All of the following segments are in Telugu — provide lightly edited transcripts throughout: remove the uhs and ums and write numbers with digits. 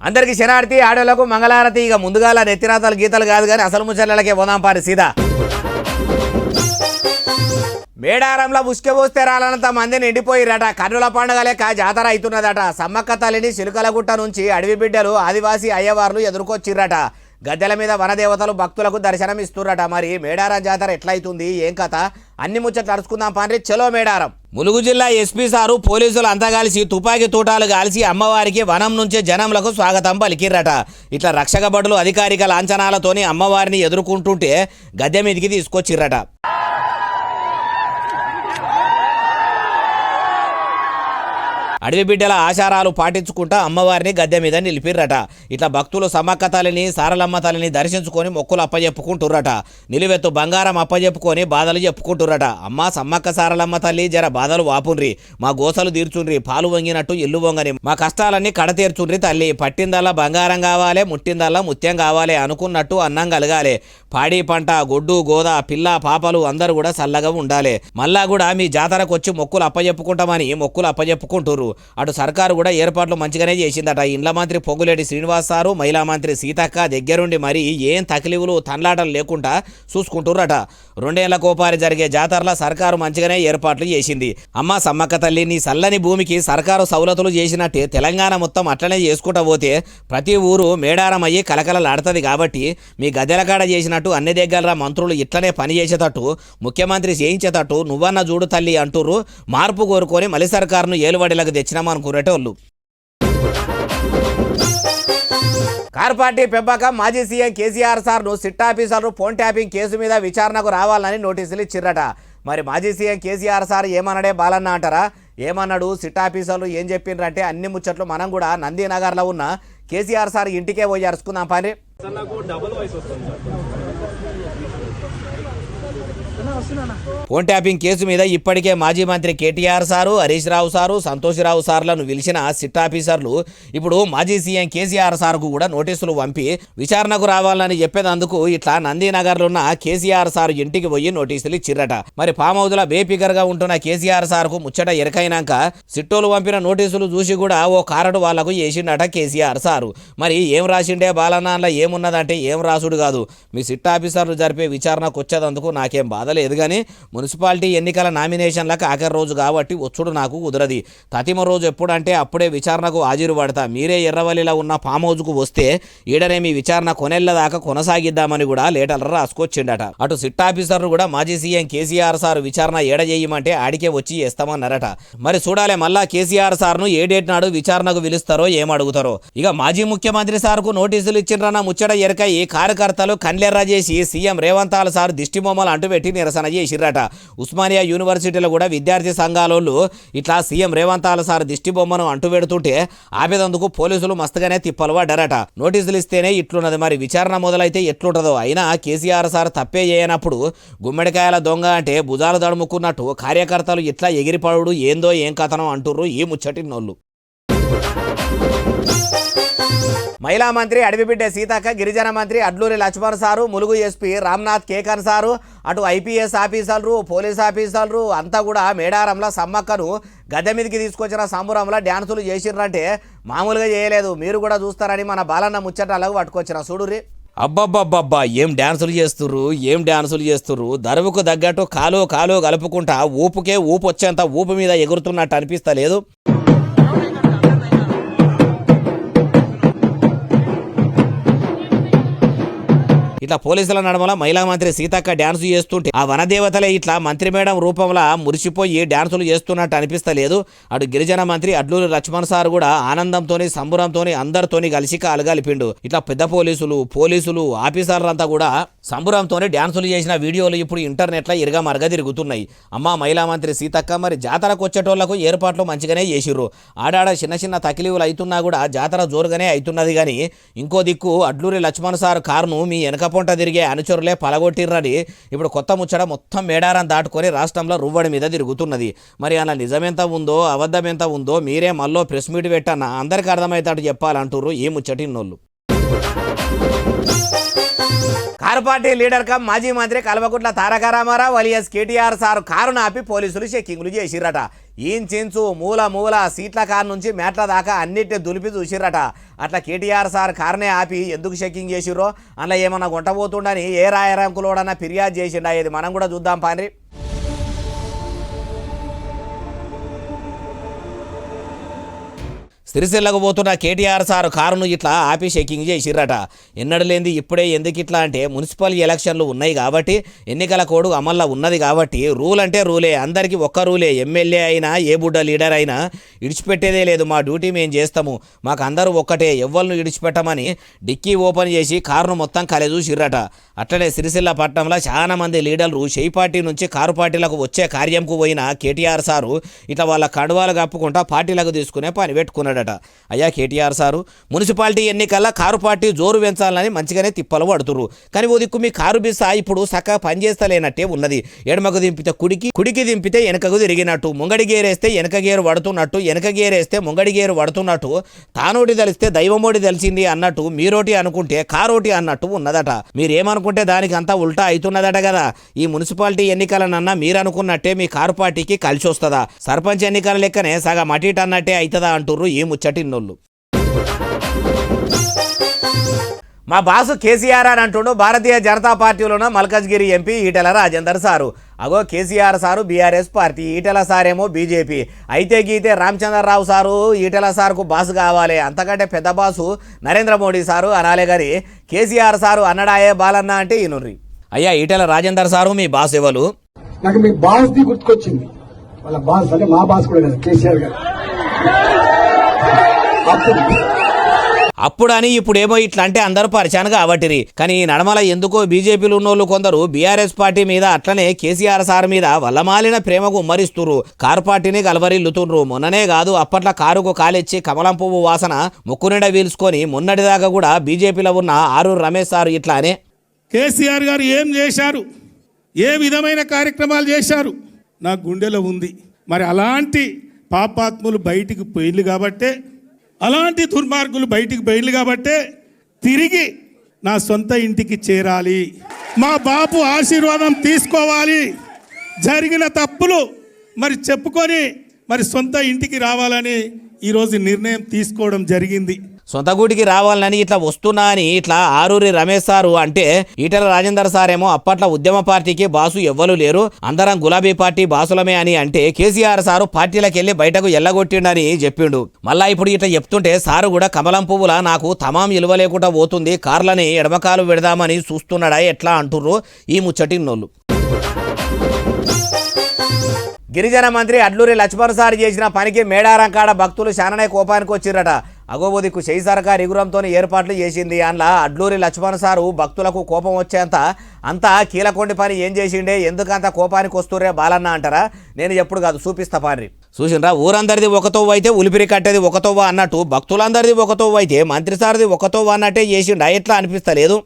అందరికి శనార్థి ఆడోళ్లకు మంగళారతి. ఇక ముందుగాల నెత్తిరాతలు గీతలు కాదు కానీ అసలు ముచ్చట్లకే పోదాం పారి సీదా. మేడారంలో ఉసుకెపోస్తే రాలనంత మందిని ఎండిపోయిరట. కన్నుల పండుగ లెక్క జాతర అవుతున్నదట. సమ్మక్క తల్లిని చిలుకలగుట్ట నుంచి అడవి బిడ్డలు ఆదివాసీ అయ్యవార్లు ఎదుర్కొచ్చిర్రట. గద్దెల మీద వనదేవతలు భక్తులకు దర్శనం ఇస్తుర్రట. మరి మేడారం జాతర ఎట్లయితుంది, ఏం కథ, అన్ని ముచ్చట్లు అరుచుకుందాం పాండ్రి. చలో మేడారం. ములుగు జిల్లా ఎస్పీ సారు పోలీసులు అంతా కలిసి తుపాకీ తూటాలు కాల్చి అమ్మవారికి వనం నుంచే జనంలకు స్వాగతం పలికిర్రట. ఇట్లా రక్షక భటులు అధికారిక లాంఛనాలతోని అమ్మవారిని ఎదుర్కొంటుంటే గద్దె మీదికి తీసుకొచ్చిర్రట. అడవి బిడ్డల ఆచారాలు పాటించుకుంటా అమ్మవారిని గద్దె మీద నిలిపిర్రట. ఇట్లా భక్తులు సమ్మక్క తల్లిని సారలమ్మ తల్లిని దర్శించుకొని మొక్కులు అప్పజెప్పుకుంటుర్రట. నిలువెత్తు బంగారం అప్పజెప్పుకొని బాధలు చెప్పుకుంటుర్రట. అమ్మ సమ్మక్క సారలమ్మ తల్లి జర బాధలు వాపుండ్రి, మా గోసలు తీర్చుండ్రి, పాలు వంగినట్టు ఇల్లు వంగని, మా కష్టాలన్నీ కడతీర్చుండ్రి తల్లి. పట్టిందల్లా బంగారం కావాలి, ముట్టిందల్లా ముత్యం కావాలి, అనుకున్నట్టు అన్నం కలగాలి. పాడి పంట, గొడ్డు గోద, పిల్ల పాపలు అందరూ కూడా చల్లగా ఉండాలి. మళ్ళా కూడా మీ జాతరకు వచ్చి మొక్కులు అప్పజెప్పుకుంటామని మొక్కులు అప్పజెప్పుకుంటుర్రు. అటు సర్కారు కూడా ఏర్పాట్లు మంచిగానే చేసిందట. ఇండ్ల మంత్రి పొంగులేటి శ్రీనివాస్ సారు, మహిళా మంత్రి సీతక్క దగ్గరుండి మరి ఏం తకిలీవులు తన్లాటలు లేకుండా చూసుకుంటుర్రట. 2 ఏళ్ల కోపారి జరిగే జాతరల సర్కారు మంచిగానే ఏర్పాట్లు చేసింది. అమ్మ సమ్మక్క తల్లి నీ సల్లని భూమికి సర్కారు సౌలతులు చేసినట్టే తెలంగాణ మొత్తం అట్లనే చేసుకుంటా పోతే ప్రతి ఊరు మేడారం అయ్యి కలకలలాడుతుంది. కాబట్టి మీ గద్దెల కాడ చేసినట్టు అన్ని దగ్గర మంత్రులు ఇట్లనే పని చేసేటట్టు ముఖ్యమంత్రి చేయించేటట్టు నువ్వన్న చూడు తల్లి అంటుర్రు. మార్పు కోరుకొని మలి సర్కారును ఏలుబడిలకు తెచ్చినామనుకునేటోళ్ళు. కార్ పార్టీ పెంపకం మాజీ సీఎం కేసీఆర్ సార్ను సిట్ ఆఫీసర్లు ఫోన్ ట్యాపింగ్ కేసు మీద విచారణకు రావాలని నోటీసులు ఇచ్చిర్రట. మరి మాజీ సీఎం కేసీఆర్ సార్ ఏమన్నాడే బాలన్న అంటారా? ఏమన్నాడు? సిట్ ఆఫీసర్లు ఏం చెప్పిండ్రంటే అన్ని ముచ్చట్లు మనం కూడా నందీనగర్లో ఉన్న కేసీఆర్ సార్ ఇంటికే పోయి అరుచుకుందాం పని. ఫోన్ ట్యాపింగ్ కేసు మీద ఇప్పటికే మాజీ మంత్రి కేటీఆర్ సారు, హరీష్ రావు సారు, సంతోష్ రావు సార్లను పిలిచిన సిట్ ఆఫీసర్లు ఇప్పుడు మాజీ సీఎం కేసీఆర్ సార్కు కూడా నోటీసులు పంపి విచారణకు రావాలని చెప్పేందుకు ఇట్లా నందీనగర్లో ఉన్న కేసీఆర్ సార్ ఇంటికి పోయి నోటీసులు ఇచ్చిర్రట. మరి ఫామ్ హౌస్ లో బేఫికర్ గా ఉంటున్న కేసీఆర్ సార్కు ముచ్చట ఎరకైనాక సిట్టోలు పంపిన నోటీసులు చూసి కూడా ఓ కారడు వాళ్లకు వేసిండట కేసీఆర్ సారు. మరి ఏం రాసిండే బాలనాన్లో ఏమున్నదంటే ఏం రాసుడు కాదు, మీ సిట్ ఆఫీసర్లు జరిపే విచారణకు వచ్చేందుకు నాకేం బాధ లేదు కానీ మున్సిపాలిటీ ఎన్నికల నామినేషన్లకు ఆఖరి రోజు కాబట్టి వచ్చుడు నాకు కుదరది. తతిమ రోజు ఎప్పుడంటే అప్పుడే విచారణకు హాజరు పడతా. మీరే ఎర్రవల్లిలో ఉన్న ఫామ్ హౌస్కు వస్తే ఈడనే మీ విచారణ కొనెళ్ల దాకా కొనసాగిద్దామని కూడా లేటర్లు రాసుకొచ్చిండట. అటు సిట్ ఆఫీసర్లు కూడా మాజీ సీఎం కేసీఆర్ సార్ విచారణ ఏడ చేయమంటే ఆడికే వచ్చి చేస్తామన్నారట. మరి చూడాలి మళ్ళా కేసీఆర్ సార్ను ఏ డేట్ నాడు విచారణకు పిలుస్తారో ఏమడుగుతారో. ఇక మాజీ ముఖ్యమంత్రి సార్కు నోటీసులు ఇచ్చిండ్రన్న ముచ్చట ఎరకై కార్యకర్తలు కన్లెర్ర చేసి సీఎం రేవంత్ సార్ దిష్టి బొమ్మలు అంటుపెట్టి నిరసన చేసిర్రట. ఉస్మానియా యూనివర్సిటీలో కూడా విద్యార్థి సంఘాలోళ్ళు ఇట్లా సీఎం రేవంత్ సార్ దిష్టి బొమ్మను అంటుపెడుతుంటే ఆపేదందుకు పోలీసులు మస్తుగానే తిప్పలు పడ్డారట. నోటీసులు ఇస్తేనే ఇట్లున్నది, మరి విచారణ మొదలైతే ఎట్లుంటుందో. అయినా కేసీఆర్ సార్ తప్పే చేయనప్పుడు గుమ్మడికాయల దొంగ అంటే భుజాలు దడుముకున్నట్టు కార్యకర్తలు ఇట్లా ఎగిరిపడు ఏందో ఏం కథనం అంటుర్రు ఈ ముచ్చటినోళ్ళు. మహిళా మంత్రి అడవిబిడ్డ సీతక్క, గిరిజన మంత్రి Adluri Laxman sir, Mulugu SP Ramnath Kekan sir, అటు ఐపీఎస్ ఆఫీసర్లు, పోలీస్ ఆఫీసర్లు అంతా కూడా మేడారంలో సమ్మక్కను గద్దె మీదకి తీసుకొచ్చిన సంబురంలో డ్యాన్సులు చేసిర్రంటే మామూలుగా చేయలేదు. మీరు కూడా చూస్తారని మన బాలన్న ముచ్చటాలకు పట్టుకొచ్చిన చూడురి. అబ్బబ్బబ్బబ్బా ఏం డ్యాన్సులు చేస్తుర్రు. దరువుకు తగ్గట్టు కాలు కలుపుకుంటా ఊపుకే ఊపు వచ్చేంత ఊపు మీద ఎగురుతున్నట్టు అనిపిస్తలేదు. ఇట్లా పోలీసుల నడమల మహిళా మంత్రి సీతక్క డ్యాన్స్ చేస్తుంటే ఆ వనదేవతలే ఇట్లా మంత్రి మేడం రూపంలో మురిసిపోయి డ్యాన్సులు చేస్తున్నట్టు అనిపిస్తలేదు. అటు గిరిజన మంత్రి అడ్లూరి లక్ష్మణ్ సార్ కూడా ఆనందంతోని సంబురంతోని అందరితోని కలిసి కాలుగలిపిండు. ఇట్లా పెద్ద పోలీసులు ఆఫీసర్లంతా కూడా సంబురంతోని డ్యాన్సులు చేసిన వీడియోలు ఇప్పుడు ఇంటర్నెట్లో ఇరుగా మరగా తిరుగుతున్నాయి. అమ్మ మహిళా మంత్రి సీతక్క, మరి జాతరకు వచ్చేటోళ్లకు ఏర్పాట్లు మంచిగానే చేసిర్రు. ఆడాడ చిన్న తకిలీవులు అవుతున్నా కూడా జాతర జోరుగానే అవుతున్నది. కానీ ఇంకో దిక్కు అడ్లూరి లక్ష్మణ్ సార్ కారును మీ వెనక పొంట తిరిగే అనుచరులే పలగొట్టిర్రని ఇప్పుడు కొత్త ముచ్చట మొత్తం మేడారం దాటుకొని రాష్ట్రంలో రువ్వడి మీద తిరుగుతున్నది. మరి అలా నిజమెంత ఉందో అబద్ధం ఎంత ఉందో మీరే మళ్ళీ ప్రెస్ మీట్ పెట్టన్న అందరికీ అర్థమవుతాడు చెప్పాలంటుర్రు ఈ ముచ్చటిన్నోళ్ళు. కారు పార్టీ లీడర్ కమ్ మాజీ మంత్రి కల్వకుంట్ల తారక రామారావు అలియాస్ కేటీఆర్ సార్ కారును ఆపి పోలీసులు చెక్కింగ్లు చేసిరట. ఈయన చెంచు మూల సీట్ల కారు నుంచి మేట్ల దాకా అన్నిటిని దులిపి చూసిరట. అట్లా కేటీఆర్ సార్ కారునే ఆపి ఎందుకు చెక్కింగ్ చేసిర్రో, అందులో ఏమన్నా గుంటపోతుండని ఏ రాయరంకులోడన్నా ఫిర్యాదు చేసిండా, ఇది మనం కూడా చూద్దాం పాండ్రి. సిరిసిల్లకు పోతున్న కేటీఆర్ సార్ కారును ఇట్లా ఆపి చెకింగ్ చేసిర్రట. ఎన్నడు లేనిది ఇప్పుడే ఎందుకు ఇట్లా అంటే, మున్సిపల్ ఎలక్షన్లు ఉన్నాయి కాబట్టి, ఎన్నికల కోడ్ అమల్లో ఉన్నది కాబట్టి, రూల్ అంటే రూలే, అందరికీ ఒక్క రూలే. ఎమ్మెల్యే అయినా ఏ బుడ్డ లీడర్ అయినా ఇడిచిపెట్టేదే లేదు. మా డ్యూటీ మేము చేస్తాము, మాకు అందరూ ఒక్కటే, ఎవ్వరిని ఇడిచిపెట్టమని డిక్కీ ఓపెన్ చేసి కారును మొత్తం కలెజూసిర్రట. అట్లనే సిరిసిల్ల పట్టణంలో చాలా మంది లీడర్లు షెయి పార్టీ నుంచి కారు పార్టీలకు వచ్చే కార్యంకు పోయిన కేటీఆర్ సారు ఇట్లా వాళ్ళ కడువాలు కప్పుకుంటా పార్టీలకు తీసుకునే పని పెట్టుకున్నాడు. అయ్యా కేటీఆర్ సారు, మున్సిపాలిటీ ఎన్నికల్లో కారు పార్టీ జోరు పెంచాలని మంచిగానే తిప్పలు పడుతురు, కానీ ఓ దిక్కు మీ కారు బిస్సా ఇప్పుడు చక్కగా పనిచేస్తలేనట్టే ఉన్నది. ఎడమకు దింపితే కుడికి దింపితే వెనకకు తిరిగినట్టు, ముంగడి గేరేస్తే వెనక గేరు పడుతున్నట్టు, వెనక గేరేస్తే ముంగడి గేరు పడుతున్నట్టు, తానోటి తెలిస్తే దైవమోటి తెలిసింది అన్నట్టు, మీరోటి అనుకుంటే కారోటి అన్నట్టు ఉన్నదట. మీరేమనుకుంటే దానికి అంతా ఉల్టా అవుతున్నదట కదా. ఈ మున్సిపాలిటీ ఎన్నికలనన్నా మీరు అనుకున్నట్టే మీ కారు పార్టీకి కలిసి వస్తుందా? సర్పంచ్ ఎన్నికల లెక్కనే సగం అటీట్ అన్నట్టే అవుతుందా అంటుర్రు ఈ ముచ్చటిన్నోళ్ళు. మా బాసు కేసీఆర్ అని అంటుండు భారతీయ జనతా పార్టీలోనూ మల్కజ్గిరి ఎంపీ ఈటెల రాజేందర్ సారు. అగో KCR sir BRS party, Etela సారేమో బీజేపీ. అయితే గీతే రామచంద్రరావు సారు ఈటెల సార్కు బాసు కావాలి, అంతకంటే పెద్ద బాసు నరేంద్ర మోడీ సారు అనాలే గారి కేసీఆర్ సారు అన్నడాయే బాలన్న అంటే ఈనుర్రి. అయ్యా ఈటెల రాజేందర్ సారు మీ బాస్ ఎవరు? నాకు మీ బాస్ ది గుర్తుకొచ్చింది. వాళ్ళ బాస్ అంటే మా బాస్ కూడా కదా కేసీఆర్ గారు. అప్పుడని ఇప్పుడేమో ఇట్లా అంటే అందరూ పరిచాను కాబట్టిరి. కానీ ఈ నడమల ఎందుకో బీజేపీలు ఉన్నోళ్ళు కొందరు బీఆర్ఎస్ పార్టీ మీద అట్లనే కేసీఆర్ సార్ మీద వల్లమాలిన ప్రేమకు ఉమ్మరిస్తుర్రు, కారు పార్టీని కలవరిల్లుతుండ్రు. మొన్ననే కాదు, అప్పట్లో కారుకు కాలెచ్చి కమలం పువ్వు వాసన ముక్కు నిండా వీల్చుకొని మొన్నటిదాకా కూడా బీజేపీలో ఉన్న ఆరూరు రమేష్ సారు ఇట్లానే కేసీఆర్ గారు ఏం చేశారు, ఏ విధమైన కార్యక్రమాలు చేశారు నా గుండెలో ఉంది. మరి అలాంటి పాపాత్ములు బయటికి పోయింది కాబట్టే, అలాంటి దుర్మార్గులు బయటికి పోయింది కాబట్టే తిరిగి నా సొంత ఇంటికి చేరాలి, మా బాపు ఆశీర్వాదం తీసుకోవాలి, జరిగిన తప్పులు మరి చెప్పుకొని మరి సొంత ఇంటికి రావాలని ఈరోజు నిర్ణయం తీసుకోవడం జరిగింది. సొంత గూటికి రావాలని ఇట్లా వస్తున్నా అని ఇట్లా ఆరూరి రమేష్ సారు అంటే, ఈటెల రాజేందర్ సారేమో అప్పట్లో ఉద్యమ పార్టీకి బాసు ఎవ్వరు లేరు, అందరం గులాబీ పార్టీ బాసులమే అని అంటే, కేసీఆర్ సారు పార్టీలకు వెళ్ళి బయటకు ఎల్లగొట్టిండని చెప్పిండు. మళ్ళా ఇప్పుడు ఇట్లా చెప్తుంటే సారు కూడా కమలం పువ్వులా నాకు తమాం ఇలువ లేకుండా పోతుంది, కార్లని ఎడమకాలు పెడదామని చూస్తున్నాడా ఎట్లా అంటుర్రు ఈ ముచ్చటిన్నోళ్ళు. గిరిజన మంత్రి అడ్లూరి లక్ష్మణ్ సార్ చేసిన పనికి మేడారం కాడ భక్తులు శాననే కోపానికి వచ్చిర్రట. అగోబోదిక్కు షెయి సర్కార్ ఇగురంతో ఏర్పాట్లు చేసింది. అందులో అడ్లూరి లక్ష్మణ్ సారు భక్తులకు కోపం వచ్చేంత అంతా కీలకొండి పని ఏం చేసిండే, ఎందుకంత కోపానికి వస్తుర్రే బాలన్న అంటారా? నేను ఎప్పుడు కాదు, చూపిస్తా పారి. చూసిండ్రా, ఊరందరిది ఒకతోవ అయితే ఉలిపిరి కట్టేది ఒకతోవ అన్నట్టు భక్తులందరిది ఒకతోవ అయితే మంత్రి సార్ది ఒకతోవ అన్నట్టే చేసిండా, ఎట్లా అనిపిస్తలేదు?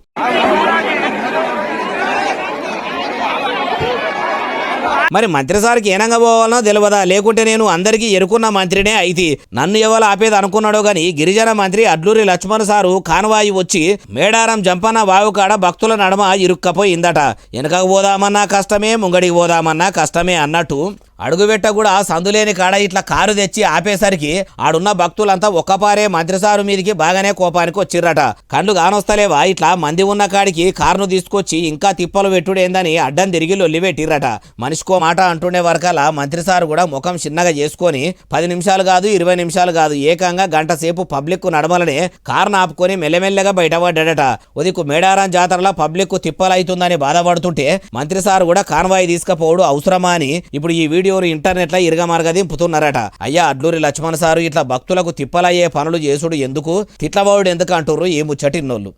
మరి మంత్రి సార్కి ఏనంగా పోవాలనో తెలియదా, లేకుంటే నేను అందరికీ ఎరుకున్న మంత్రినే అయితే నన్ను ఎవరు ఆపేది అనుకున్నాడో గాని గిరిజన మంత్రి అడ్లూరి లక్ష్మణ్ సారు కాన్వాయి వచ్చి మేడారం జంపన్న వాగు కాడ భక్తుల నడమ ఇరుక్కపోయిందట. వెనకకు పోదామన్నా కష్టమే, ముంగడికి పోదామన్నా కష్టమే అన్నట్టు అడుగుబెట్ట కూడా సందులేని కాడ ఇట్లా కారు తెచ్చి ఆపేసరికి ఆడున్న భక్తులంతా ఒక్కపారే మంత్రిసారు మీదికి బాగానే కోపానికి వచ్చిర్రట. కండ్లు కానొస్తలేవా, ఇట్లా మంది ఉన్న కాడికి కారును తీసుకొచ్చి ఇంకా తిప్పలు పెట్టుడేందని అడ్డం తిరిగి లొల్లి పెట్టిర్రట. మనిషికో మాట అంటుండే వరకల్లా మంత్రిసారు కూడా ముఖం చిన్నగా చేసుకొని 10 నిమిషాలు కాదు 20 నిమిషాలు కాదు, ఏకంగా గంట సేపు పబ్లిక్ నడమలనే కారును ఆపుకొని మెల్లమెల్లగా బయటపడ్డాడట. ఉదికు మేడారం జాతరలో పబ్లిక్ తిప్పలైతుందని బాధపడుతుంటే మంత్రిసారు కూడా కాన్వాయి తీసుకపోవడం అవసరమా అని ఇప్పుడు ఈ వీడియో ఇంటర్నెట్ లో ఇరగమార్గ దింపుతున్నారట. అయ్యా అడ్లూరి లక్ష్మణ్ సారు ఇట్లా భక్తులకు తిప్పలయ్యే పనులు చేసుడు ఎందుకు, తిట్లబావుడు ఎందుకు అంటుర్రు ఈ ముచ్చటిన్నోళ్ళు.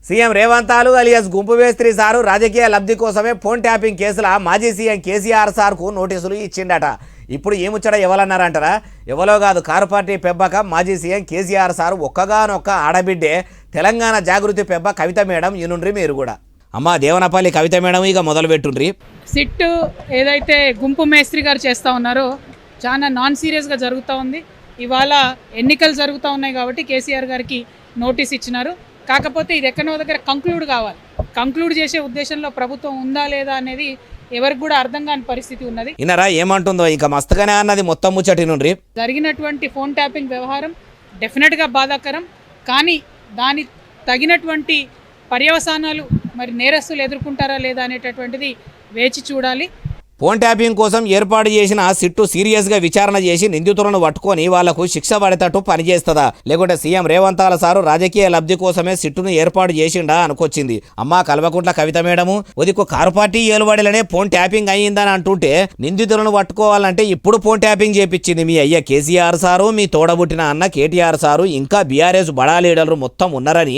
సీఎం రేవంతాలు అలియాస్ గుంపు మేస్త్రి సారు రాజకీయ లబ్ధి కోసమే ఫోన్ ట్యాపింగ్ కేసుల మాజీ సీఎం కేసీఆర్ సార్కు నోటీసులు ఇచ్చిండట. ఇప్పుడు ఈ ముచ్చట ఎవరన్నారంటారా? ఎవరో కాదు, కారు పార్టీ పెబ్బక మాజీ సీఎం కేసీఆర్ సారు ఒక్కగానొక్క ఆడబిడ్డే తెలంగాణ జాగృతి పెబ్బ కవిత మేడం ఈనుండ్రి మీరు కూడా. అమ్మ దేవనపల్లి కవిత మేడం ఇక మొదలు పెట్టుండ్రి. సిట్ ఏదైతే గుంపు మేస్త్రి గారు చేస్తూ ఉన్నారో చాలా నాన్ సీరియస్గా జరుగుతూ ఉంది. ఇవాళ ఎన్నికలు జరుగుతూ ఉన్నాయి కాబట్టి కేసీఆర్ గారికి నోటీస్ ఇచ్చినారు. కాకపోతే ఇది ఎక్కడో దగ్గర కంక్లూడ్ కావాలి. కంక్లూడ్ చేసే ఉద్దేశంలో ప్రభుత్వం ఉందా లేదా అనేది ఎవరికి కూడా అర్థం కాని పరిస్థితి ఉన్నది. ఇన్నరా ఏమంటుందో ఇంకా మస్తుగానే అన్నది మొత్తం ముచ్చటి నుండి. జరిగినటువంటి ఫోన్ ట్యాపింగ్ వ్యవహారం డెఫినెట్గా బాధాకరం. కానీ దాని తగినటువంటి పర్యవసానాలు మరి నేరస్తులు ఎదుర్కొంటారా లేదా అనేటటువంటిది వేచి చూడాలి. ఫోన్ ట్యాపింగ్ కోసం ఏర్పాటు చేసిన సిట్టు సీరియస్గా విచారణ చేసి నిందితులను పట్టుకొని వాళ్లకు శిక్ష పడేటట్టు పనిచేస్తుందా, లేకుంటే సీఎం రేవంత్ సారు రాజకీయ లబ్ధి కోసమే సిట్టును ఏర్పాటు చేసిండా అనుకొచ్చింది. అమ్మా కల్వకుంట్ల కవిత మేడము ఉదికు కారు పార్టీ ఏలుబడిలోనే ఫోన్ ట్యాపింగ్ అయ్యిందని అంటుంటే నిందితులను పట్టుకోవాలంటే ఇప్పుడు ఫోన్ ట్యాపింగ్ చేపించింది మీ అయ్య కేసీఆర్ సారు, మీ తోడబుట్టిన అన్న కేటీఆర్ సారు, ఇంకా బీఆర్ఎస్ బడా లీడర్లు మొత్తం ఉన్నారని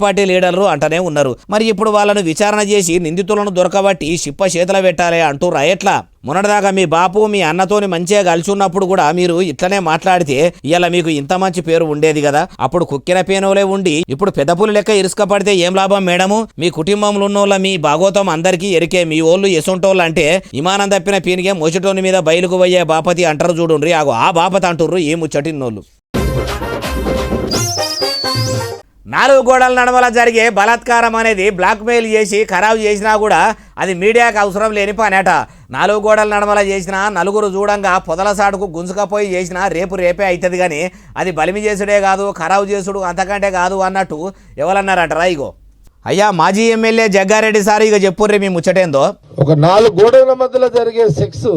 పార్టీ లీడర్లు అంటనే ఉన్నారు. మరి ఇప్పుడు వాళ్ళను విచారణ చేసి నిందితులను దొరకబట్టి శిప్ప చేతుల పెట్టాలి అంటూ ఎట్లా? మొన్నటిదాకా మీ బాపు మీ అన్నతోని మంచిగా కలిసి ఉన్నప్పుడు కూడా మీరు ఇట్లనే మాట్లాడితే ఇలా మీకు ఇంత మంచి పేరు ఉండేది కదా. అప్పుడు కుక్కిన పేనులే ఉండి ఇప్పుడు పెద్దపులు లెక్క ఇరుసుకపడితే ఏం లాభం మేడము? మీ కుటుంబంలో ఉన్నోళ్ళ మీ భాగోతం అందరికీ ఎరికే. మీ ఓళ్ళు ఎసొంటోళ్ళు అంటే విమానం తప్పిన పీనిగే మోసటోని మీద బయలుకు పోయే బాపతి అంటారు చూడుండ్రి, ఆగో ఆ బాపతి అంటుర్రు ఈ ముచ్చటిన్నోళ్ళు. 4 గోడల నడమల జరిగే బలాత్కారం అనేది బ్లాక్మెయిల్ చేసి ఖరాబు చేసినా కూడా అది మీడియాకు అవసరం లేని పనేట. 4 గోడల నడమల చేసిన నలుగురు చూడంగా పొదల సాటుకు గుంజుకపోయి చేసినా రేపే అవుతుంది కానీ అది బలిమి చేసుడే కాదు, ఖరాబు చేసుడు అంతకంటే కాదు అన్నట్టు ఎవరన్నారంటారా? ఇగో అయ్యా మాజీ ఎమ్మెల్యే జగ్గారెడ్డి సార్ ఇక చెప్పుర్రి మీ ముచ్చటేందో. ఒక 4 గోడల మధ్యలో జరిగే సెక్స్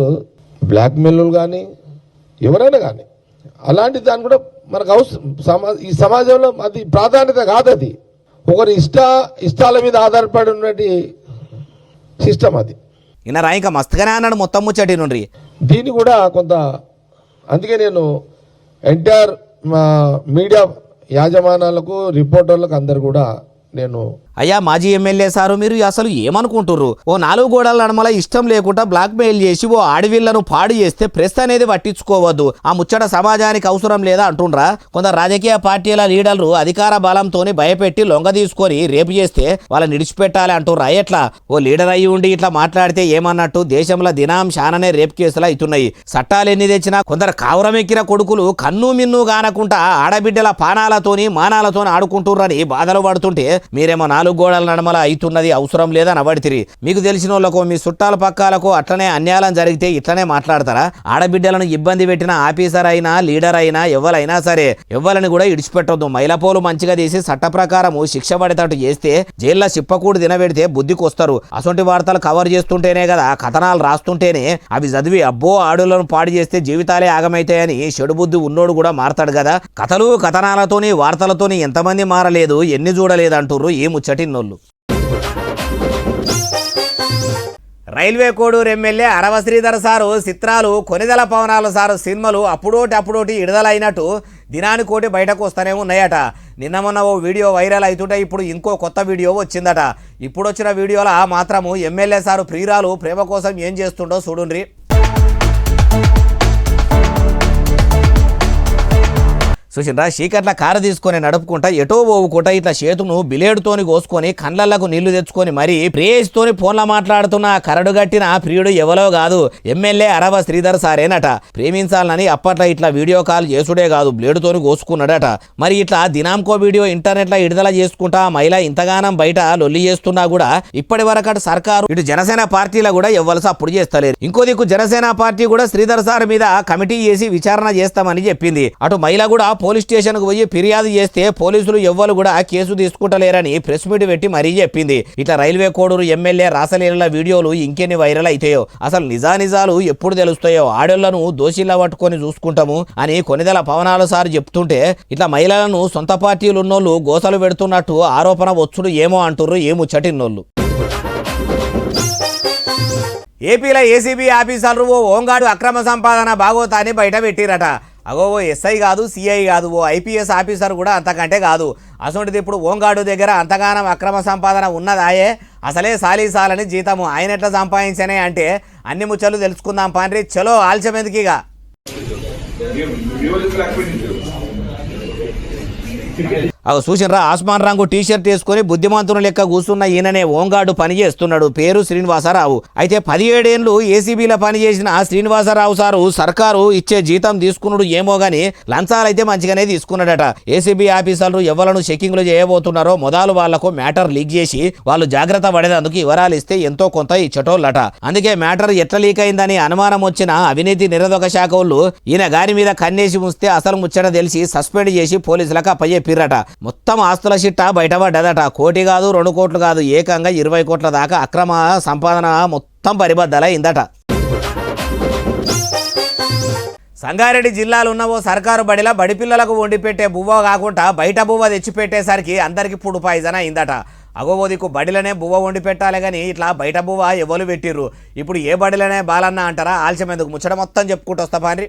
బ్లాక్మెయిల్ కానీ ఎవరైనా కానీ అలాంటి దాన్ని కూడా మనకు అవసరం. ఈ సమాజంలో అది ప్రాధాన్యత కాదు, అది ఒకరి ఇష్టాల మీద ఆధారపడి ఉన్నటి సిస్టమ్ అది. ఇన్నరా ఇంకా మస్తుగానే అన్నాడు మొత్తం ముచ్చటి నుండి. దీన్ని కూడా కొంత అందుకే నేను ఎంటైర్ మీడియా యాజమానాలకు రిపోర్టర్లకు అందరు కూడా నేను అయ్యా మాజీ ఎమ్మెల్యే సారు మీరు అసలు ఏమనుకుంటుర్రు? ఓ 4 గోడల నడమల ఇష్టం లేకుండా బ్లాక్మెయిల్ చేసి ఓ ఆడవిళ్లను పాడు చేస్తే ప్రెస్ అనేది పట్టించుకోవద్దు, ఆ ముచ్చట సమాజానికి అవసరం లేదా అంటుండ్రా? కొందరు రాజకీయ పార్టీల లీడర్లు అధికార బలంతోని భయపెట్టి లొంగ తీసుకొని రేపు చేస్తే వాళ్ళని నిడిచిపెట్టాలి అంటుర్రా. ఎట్లా ఓ లీడర్ అయ్యి ఉండి ఇట్లా మాట్లాడితే ఏమన్నట్టు? దేశంలో దినాం శాననే రేపు కేసులు అవుతున్నాయి. చట్టాలు ఎన్ని తెచ్చినా కొందరు కావురమెక్కిన కొడుకులు కన్ను మిన్ను గానకుండా ఆడబిడ్డల పానాలతోని మానాలతోని ఆడుకుంటుర్రని బాధలు పడుతుంటే మీరేమో 4 గోడల నడమల అవుతున్నది అవసరం లేదని అవడితిరి. మీకు తెలిసిన వాళ్ళకు మీ చుట్టాల పక్కాలకు అట్లనే అన్యాయం జరిగితే ఇట్లనే మాట్లాడతారా? ఆడబిడ్డలను ఇబ్బంది పెట్టిన ఆఫీసర్ అయినా లీడర్ అయినా ఎవరైనా సరే ఎవ్వలని కూడా ఇడిచిపెట్టొద్దు. మైలపోలు మంచిగా తీసి చట్ట ప్రకారము శిక్ష పడేటట్టు చేస్తే జైల్లో చిప్పకూడు తినబెడితే బుద్ధికి వస్తారు. అసొంటి వార్తలు కవర్ చేస్తుంటేనే కదా, కథనాలు రాస్తుంటేనే అవి చదివి అబ్బో ఆడులను పాడు చేస్తే జీవితాలే ఆగమైతాయని చెడు బుద్ధి ఉన్నోడు కూడా మారతాడు కదా. కథలు కథనాలతోని వార్తలతోని ఎంతమంది మారలేదు, ఎన్ని చూడలేదు అంటుర్రు ఈ ముచ్చటిన్నోళ్ళు. రైల్వే కోడూరు ఎమ్మెల్యే అరవ శ్రీధర్ సారు చిత్రాలు కొనిదెల పవనాలు సారు సినిమాలు అప్పుడోటి విడుదలైనట్టు దినానికి కోటి బయటకు వస్తూనే ఉన్నాయట. నిన్న మొన్న ఓ వీడియో వైరల్ అవుతుంటే ఇప్పుడు ఇంకో కొత్త వీడియో వచ్చిందట. ఇప్పుడు వచ్చిన వీడియోలో మాత్రము ఎమ్మెల్యే సారు ప్రియురాలు ప్రేమ కోసం ఏం చేస్తుండో చూడుండ్రి. చూసిండ్రా చీకట్ల కారు తీసుకొని నడుపుకుంటా ఎటో పోవుకుంటా ఇట్లా చేతును బిలేడుతోని కోసుకొని కండ్లకు నీళ్లు తెచ్చుకొని మరి ప్రేయస్తోని ఫోన్లో మాట్లాడుతున్న కరడుగట్టిన ప్రియుడు ఎవరో కాదు ఎమ్మెల్యే అరవ శ్రీధర్ సారేనట. ప్రేమించాలని అప్పట్లో ఇట్లా వీడియో కాల్ చేసుడే కాదు బ్లేడుతోని కోసుకున్నాడట. మరి ఇట్లా దినాంకో వీడియో ఇంటర్నెట్లో విడుదల చేసుకుంటా మహిళ ఇంతగానం బయట లొల్లి చేస్తున్నా కూడా ఇప్పటి వరకు సర్కారు ఇటు జనసేన పార్టీలో కూడా ఎవ్వలసి అప్పుడు చేస్తలేరు. ఇంకో దిక్కు జనసేన పార్టీ కూడా శ్రీధర్ సార్ మీద కమిటీ చేసి విచారణ చేస్తామని చెప్పింది. అటు మహిళ కూడా పోలీస్ స్టేషన్కు పోయి ఫిర్యాదు చేస్తే పోలీసులు ఎవ్వరు కూడా కేసు తీసుకుంటలేరని ప్రెస్ మీట్ పెట్టి మరీ చెప్పింది. ఇట్లా రైల్వే కోడూరు ఎమ్మెల్యే రాసలీల వీడియోలు ఇంకెన్ని వైరల్ అవుతాయో, అసలు నిజానిజాలు ఎప్పుడు తెలుస్తాయో, ఆడోళ్లను దోషిలా పట్టుకొని చూసుకుంటాము అని కొనిదెల పవనాలు సార్ చెప్తుంటే ఇట్లా మహిళలను సొంత పార్టీలు ఉన్నోళ్ళు గోసలు పెడుతున్నట్టు ఆరోపణ వచ్చుడు ఏమో అంటుర్రు ఏ ముచ్చటిన్నోళ్ళు. ఏపీలో ఏసీబీ ఆఫీసర్లు ఓ హోంగార్డు అక్రమ సంపాదన భాగోతాన్ని బయట పెట్టిరట. అగో ఓ ఎస్ఐ కాదు, సిఐ కాదు, ఓ ఐపీఎస్ ఆఫీసర్ కూడా అంతకంటే కాదు. అసొంటిది ఇప్పుడు హోంగార్డు దగ్గర అంతగానం అక్రమ సంపాదన ఉన్నదాయే. అసలే సాలీసాలని జీతము ఆయన ఎట్లా సంపాదించనే అంటే అన్ని ముచ్చలు తెలుసుకుందాం పాండ్రి. చలో ఆలస్యం ఎందుకు ఇక. అవి చూసినరా ఆస్మాన్ రంగు టీషర్ట్ వేసుకుని బుద్ధిమంతుని లెక్క కూర్చున్న ఈయననే హోంగార్డు పని చేస్తున్నాడు. పేరు శ్రీనివాసరావు. అయితే 17 ఏళ్ళు ఏసీబీలో పనిచేసిన శ్రీనివాసరావు సారు సర్కారు ఇచ్చే జీతం తీసుకున్నాడు ఏమో గాని లంచాలైతే మంచిగానే తీసుకున్నాడట. ఏసీబీ ఆఫీసర్లు ఎవలను చెకింగ్లు చేయబోతున్నారో మొదలు వాళ్లకు మ్యాటర్ లీక్ చేసి వాళ్ళు జాగ్రత్త పడేందుకు వివరాలు ఇస్తే ఎంతో కొంత ఇచ్చటోళ్ళట. అందుకే మ్యాటర్ ఎట్లా లీక్ అయిందని అనుమానం వచ్చిన అవినీతి నిరోధక శాఖ వాళ్ళు ఈయన గారి మీద కన్నేసి ఉంచితే అసలు ముచ్చట తెలిసి సస్పెండ్ చేసి పోలీసులకు అప్పచెప్పిర్రట. మొత్తం ఆస్తుల చిట్టా బయటపడ్డదట. 1 కోటి కాదు 2 కోట్లు కాదు ఏకంగా 20 కోట్ల దాకా అక్రమ సంపాదన మొత్తం పరిబద్దలైందట. సంగారెడ్డి జిల్లాలో ఉన్న ఓ సర్కారు బడిలా బడి పిల్లలకు వండి పెట్టే బువ్వ కాకుండా బయట బువ్వ తెచ్చిపెట్టేసరికి అందరికి ఫుడ్ పాయిజన్ అయిందట. అగోదికు బడిలనే బువ్వ వండి పెట్టాలి కానీ ఇట్లా బయట బువ్వ ఎవరు పెట్టిర్రు. ఇప్పుడు ఏ బడిలనే బాలన్న అంటారా? ఆలస్యం ఎందుకు ముచ్చట మొత్తం చెప్పుకుంటూ వస్తా పాండ్రి.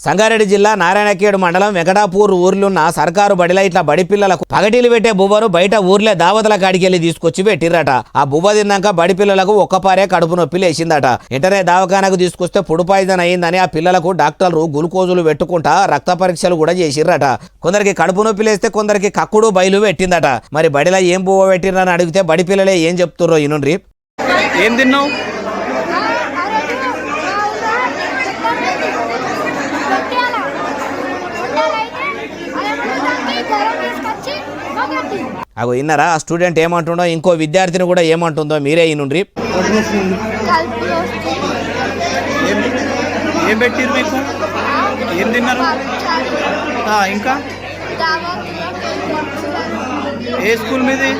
సంగారెడ్డి జిల్లా నారాయణఖేడ్ మండలం వెంకటాపూర్ ఊర్లున్న సర్కారు బడిలో ఇట్లా బడి పిల్లలకు పగటీలు పెట్టే బువ్వను బయట ఊర్లే దావతల కాడికెళ్ళి తీసుకొచ్చి పెట్టిర్రట. ఆ బువ్వ తిన్నాక బడి పిల్లలకు ఒక్కపారే కడుపు నొప్పి లేచిందట. వెంటనే దవాఖానకు తీసుకొస్తే ఫుడ్ పాయిజన్ అయ్యిందని ఆ పిల్లలకు డాక్టర్లు గ్లూకోజులు పెట్టుకుంటా రక్త పరీక్షలు కూడా చేసిర్రట. కొందరికి కడుపు నొప్పి లేస్తే కొందరికి కక్కుడు బయలు పెట్టిందట. మరి బడిలో ఏం బువ్వ పెట్టిర్రని అడిగితే బడి పిల్లలే ఏం చెప్తుర్రో ఇనుండ్రి. ఏం తిన్నావు? అగో ఇన్నారా ఆ స్టూడెంట్ ఏమంటుండో, ఇంకో విద్యార్థిని కూడా ఏమంటుందో మీరే ఇనుండ్రి. ఏం పెట్టిరు మీకు? ఏం తిన్నారు? ఇంకా ఏ స్కూల్ మీది?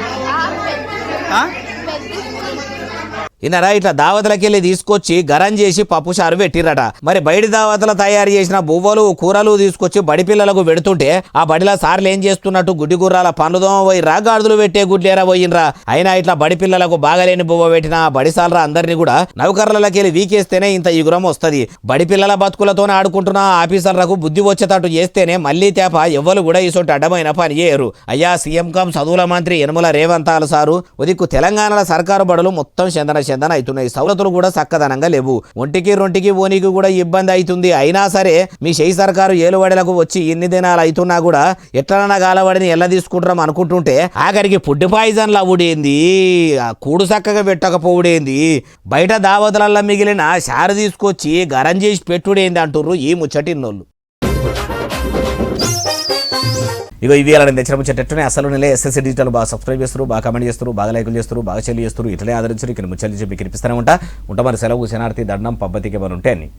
ఇన్నారా ఇట్లా దావతలకి వెళ్ళి తీసుకొచ్చి గరం చేసి పప్పు చారు పెట్టిరట. మరి బయట దావతలు తయారు చేసిన బువ్వలు కూరలు తీసుకొచ్చి బడి పిల్లలకు పెడుతుంటే ఆ బడిలో సార్లు ఏం చేస్తున్నట్టు గుడ్డి గుర్రాల పనుదోమ పోయిరా, గాడుదులు పెట్టే గుడ్లేరా పోయినరా. అయినా ఇట్లా బడి పిల్లలకు బాగలేని బువ్వ పెట్టిన బడి సార్రా అందరినీ కూడా నౌకర్లకి వెళ్ళి వీకేస్తేనే ఇంత ఇగురం వస్తుంది. బడి పిల్లల బతుకులతోనే ఆడుకుంటున్న ఆఫీసర్లకు బుద్ధి వచ్చేటట్టు చేస్తేనే మళ్లీ తేప ఎవ్వరు కూడా ఇసొంటి అడ్డమైన పని చేయరు. అయ్యా సీఎం కమ్ చదువుల మంత్రి యనమల రేవంతాలు సారు ఉదిక్కు తెలంగాణలో సర్కారు బడులు మొత్తం చందన అవుతున్నాయి. సౌలతులు కూడా చక్కదనంగా లేవు. ఒంటికి రొంటికి ఓనికి కూడా ఇబ్బంది అవుతుంది. అయినా సరే మీ షెయి సర్కారు ఏలుబడిలకు వచ్చి ఇన్ని దినాలు అవుతున్నా కూడా ఎట్లన్నా గాలబడిని ఎలా తీసుకుంటాం అనుకుంటుంటే ఆఖరికి ఫుడ్ పాయిజన్లు అవుడేంది, కూడు చక్కగా పెట్టకపోవుడేంది, బయట దావతులల్లో మిగిలిన షారు తీసుకొచ్చి గరం చేసి పెట్టుడేంది అంటుర్రు ఈ ముచ్చటిన్నోళ్ళు. ఇగో ఇవి అలా తెచ్చిన ముచ్చటనే అసలు నెల ఎస్ఎస్సీ డిజిటల్ బాగా సబ్స్క్రైబ్ చేస్తారు, బాగా కమెంట్ చేస్తారు, బాగా లైకులు చేస్తారు, బాగా చెల్లి చేస్తారు. ఇట్లనే ఆదరించారు. ఇక్కడ ముచ్చల్లి చెప్పి కనిపిస్తూనే ఉంటా మరి సెలవు శనార్థి దండం పబ్బతికి ఏమైనా ఉంటే అన్ని.